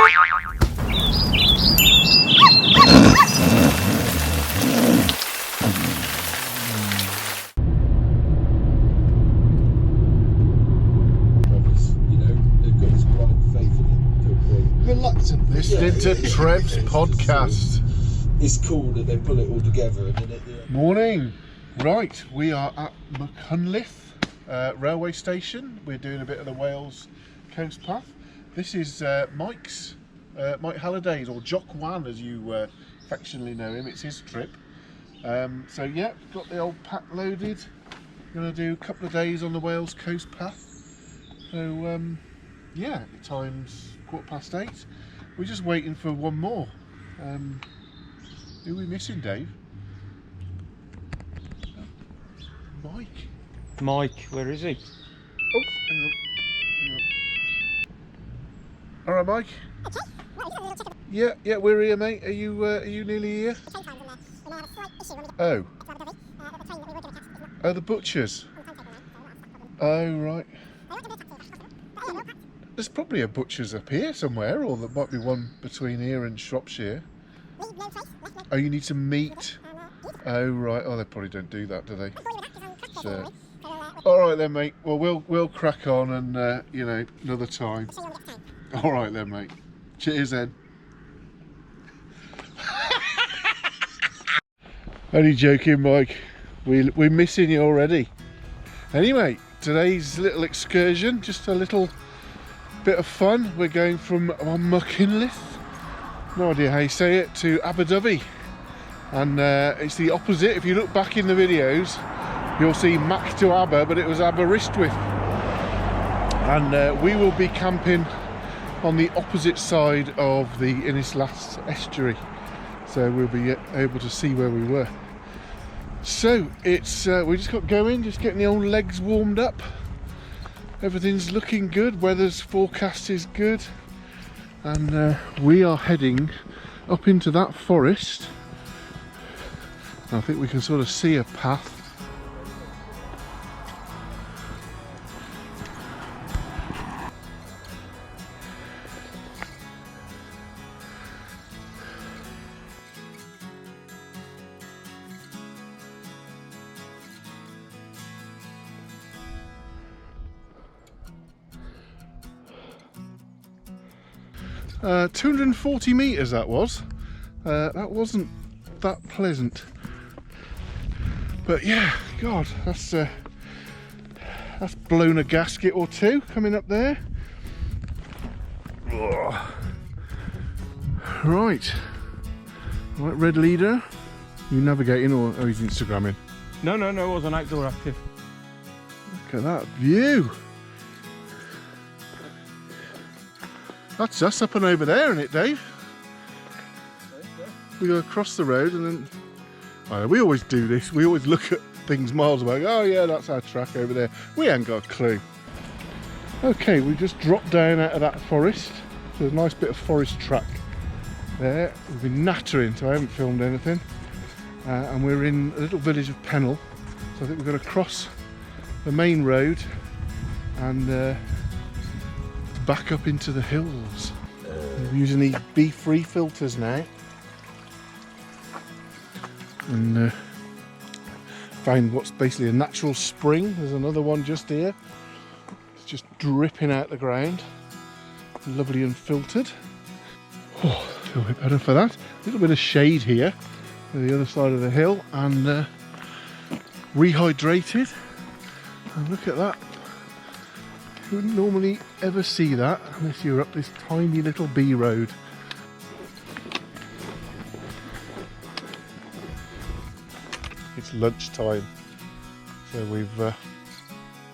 Reluctant listening to Treb's podcast. It's cool that they pull it all together. And then Morning. Right, we are at Machynlleth railway station. We're doing a bit of the Wales coast path. This is Mike Halliday's, or Jock Wan as you affectionately know him. It's his trip. So yeah, got the old pack loaded. Going to do a couple of days on the Wales coast path. So yeah, the time's 8:15. We're just waiting for one more. Who are we missing, Dave? Mike, where is he? Oh, hang on. All right, Mike. Yeah, we're here, mate. Are you nearly here? Oh. Oh, the butchers. Oh, right. There's probably a butcher's up here somewhere, or there might be one between here and Shropshire. Oh, you need to meet. Oh, right. Oh, they probably don't do that, do they? So, all right then, mate. Well, we'll crack on, and you know, another time. All right then, mate. Cheers, then. Only joking, Mike. We're missing you already. Anyway, today's little excursion, just a little bit of fun. We're going from Machynlleth, no idea how you say it, to Aberdovey, and it's the opposite. If you look back in the videos, you'll see Mac to Aber, but it was Aberystwyth, and we will be camping on the opposite side of the Machynlleth Estuary, so we'll be able to see where we were. So it's we just got going, just getting the old legs warmed up. Everything's looking good, weather's forecast is good, and we are heading up into that forest. I think we can sort of see a path. Uh, 240 metres that was. That wasn't that pleasant. But yeah, God, that's blown a gasket or two coming up there. Ugh. Right, Red Leader, you navigating, or oh, he's Instagramming? No, I wasn't outdoor active. Look at that view. That's us up and over there, isn't it, Dave? We go across the road, and then we always do this. We always look at things miles away. Oh yeah, that's our track over there. We ain't got a clue. Okay, we just dropped down out of that forest. So there's a nice bit of forest track there. We've been nattering, so I haven't filmed anything. And we're in a little village of Pennell. So I think we're going to cross the main road and back up into the hills. I'm using these bee-free filters now, and found what's basically a natural spring. There's another one just here. It's just dripping out the ground, lovely and filtered. Oh, I feel a bit better for that. A little bit of shade here on the other side of the hill, and rehydrated. And look at that. You wouldn't normally ever see that unless you're up this tiny little B road. It's lunchtime, so we've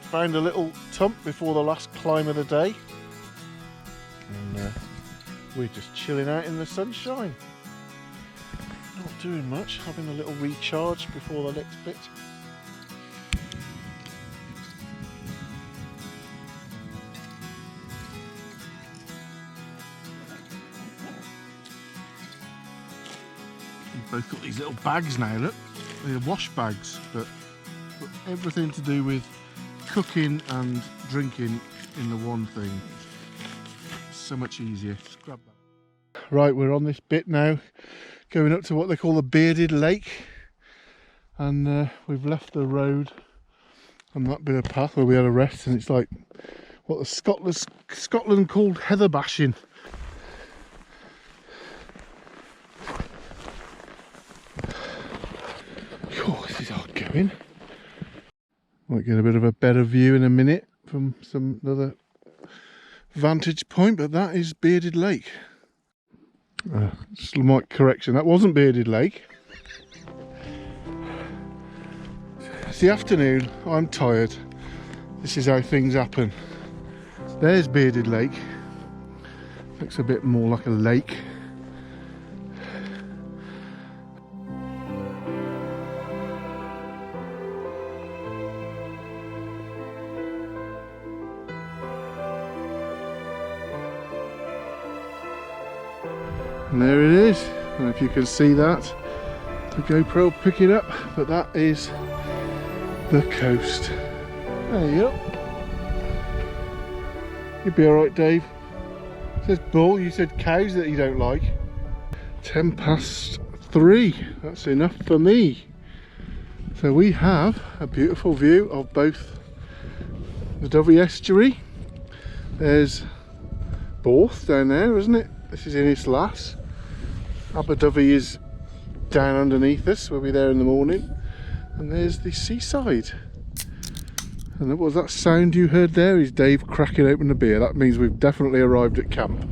found a little tump before the last climb of the day, and we're just chilling out in the sunshine, not doing much, having a little recharge before the next bit. Both got these little bags now, look. They're wash bags, but everything to do with cooking and drinking in the one thing. So much easier. Just grab that. Right, we're on this bit now, going up to what they call the Bearded Lake, and we've left the road on that bit of path where we had a rest, and it's like what the Scotland called heather bashing. Oh, this is hard going. Might get a bit of a better view in a minute from another vantage point, but that is Bearded Lake. Slight correction, that wasn't Bearded Lake. It's the afternoon, I'm tired. This is how things happen. There's Bearded Lake. Looks a bit more like a lake. And there it is. I don't know if you can see that. The GoPro will pick it up, but that is the coast. There you go. You'll be alright, Dave. It says bull, you said cows that you don't like. 3:10. That's enough for me. So we have a beautiful view of both the Dovey Estuary. There's Borth down there, isn't it? This is Innislas. Aberdovey is down underneath us. We'll be there in the morning. And there's the seaside. And what was that sound you heard there? Is Dave cracking open a beer. That means we've definitely arrived at camp.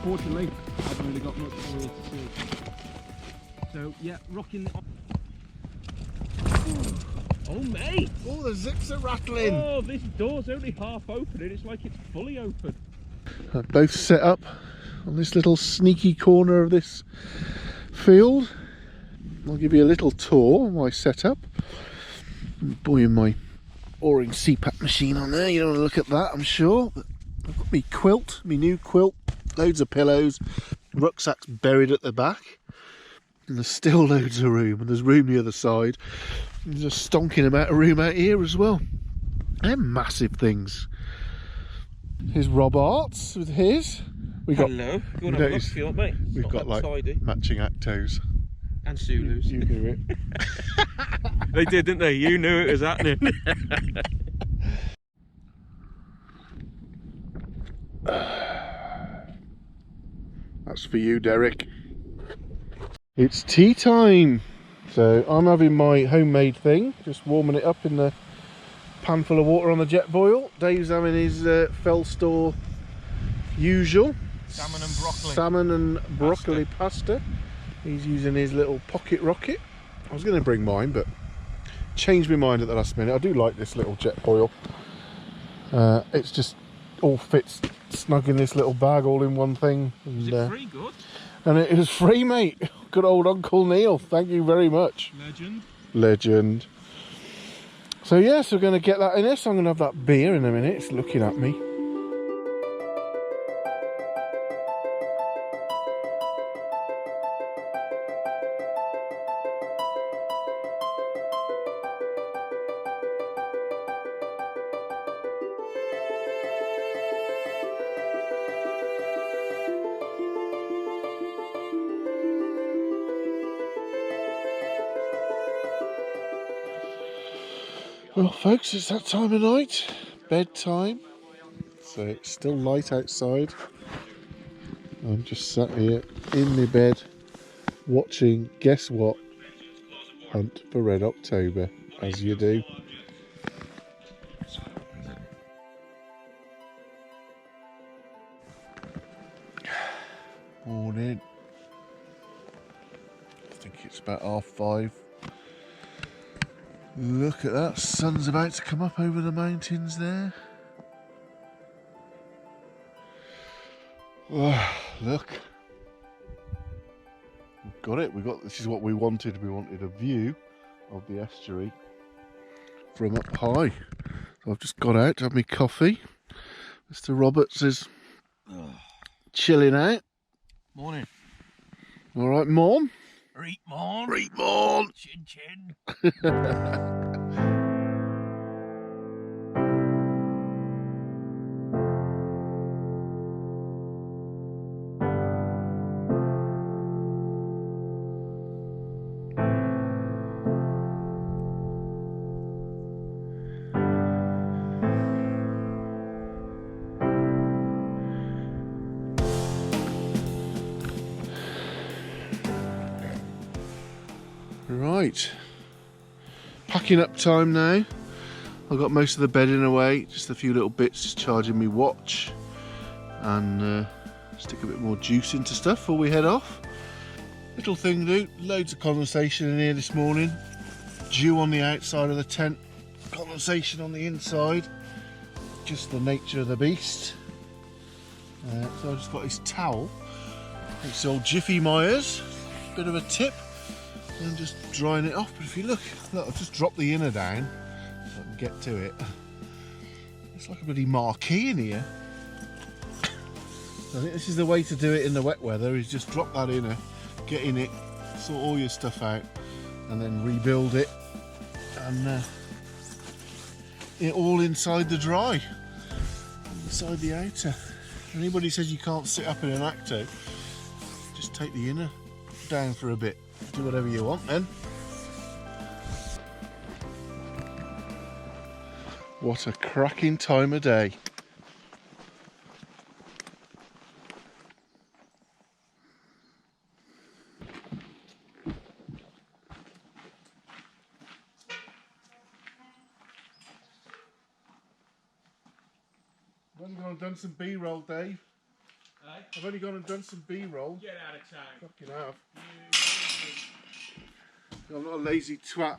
Unfortunately, I've only got much more to see. So yeah, rocking the. Oh mate! Oh, the zips are rattling. Oh, this door's only half open and it's like it's fully open. Both set up on this little sneaky corner of this field. I'll give you a little tour of my setup. Buoying my oaring CPAP machine on there. You don't want to look at that, I'm sure. But I've got my quilt, my new quilt, loads of pillows, rucksack's buried at the back, and there's still loads of room, and there's room the other side. And there's a stonking amount of room out here as well. They're massive things. Here's Rob Arts with his. Hello. You want to have a look if you want, mate? We've got like matching Aktos. And Sulus. You knew it. They did, didn't they? You knew it was happening. That's for you, Derek. It's tea time. So I'm having my homemade thing, just warming it up in the pan full of water on the jet boil. Dave's having his Fellstore usual salmon and broccoli pasta. He's using his little pocket rocket. I was going to bring mine, but changed my mind at the last minute. I do like this little jet boil. It's just all fits snug in this little bag, all in one thing. And, Is it free good? And it was free, mate. Good old Uncle Neil. Thank you very much. Legend. So yes, we're going to get that in this. I'm going to have that beer in a minute. It's looking at me. Well folks, it's that time of night, bedtime, so it's still light outside. I'm just sat here in my bed watching, guess what, Hunt for Red October, as you do. Morning. I think it's about 5:30. Look at that, sun's about to come up over the mountains there. Oh, look. We've got it, this is what we wanted. We wanted a view of the estuary from up high. So I've just got out to have my coffee. Mr. Roberts is chilling out. Morning. All right, Mom? Reet morn. Reet morn. Chin chin. Right, packing up time now. I've got most of the bedding away, just a few little bits, just charging me watch, and stick a bit more juice into stuff before we head off. Little thing to do, loads of condensation in here this morning. Dew on the outside of the tent, condensation on the inside, just the nature of the beast. So I just got this towel, it's old Jiffy Myers, bit of a tip. And just drying it off, but if you look, I've just dropped the inner down so I can get to it. It's like a bloody marquee in here. I think this is the way to do it in the wet weather, is just drop that inner, get in it, sort all your stuff out, and then rebuild it, and it all inside the dry, inside the outer. Anybody says you can't sit up in an Akto, just take the inner down for a bit. Do whatever you want then. What a cracking time of day. I've only gone and done some B-roll, Dave. Hey? I've only gone and done some B-roll. Get out of town. Fucking have. I'm not a lazy twat.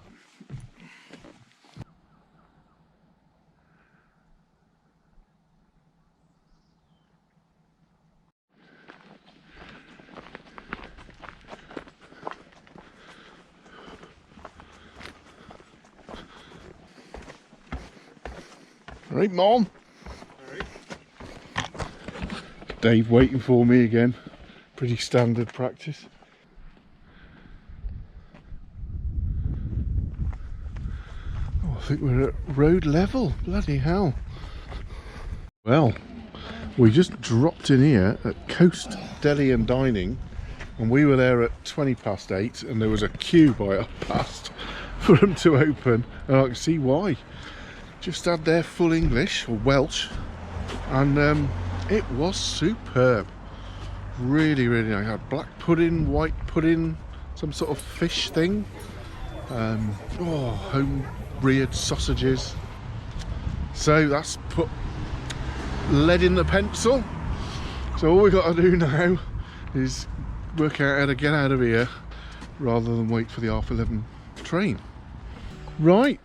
Right, Mom. Alright. Dave waiting for me again. Pretty standard practice. Oh, I think we're at road level. Bloody hell. Well, we just dropped in here at Coast Deli and Dining, and we were there at 8:20, and there was a queue by 1:30 for them to open, and I can see why. Just had their full English, or Welsh, and it was superb. Really, really nice. I had black pudding, white pudding, some sort of fish thing. Home reared sausages. So that's put lead in the pencil. So all we got to do now is work out how to get out of here rather than wait for the 11:30 train. Right,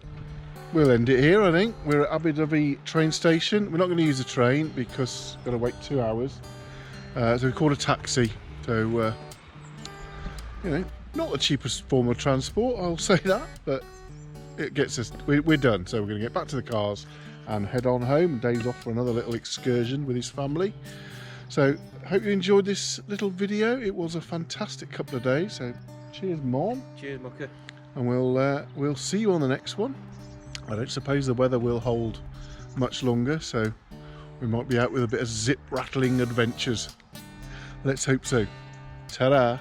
we'll end it here. I think we're at Aberdovey train station. We're not going to use the train because we're going to wait 2 hours. So we called a taxi. So you know, not the cheapest form of transport, I'll say that, but it gets us, we're done. So we're going to get back to the cars and head on home. Dave's off for another little excursion with his family. So hope you enjoyed this little video. It was a fantastic couple of days. So cheers, Mom. Cheers, Mucker. And we'll see you on the next one. I don't suppose the weather will hold much longer, so we might be out with a bit of zip rattling adventures. Let's hope so. Ta-da!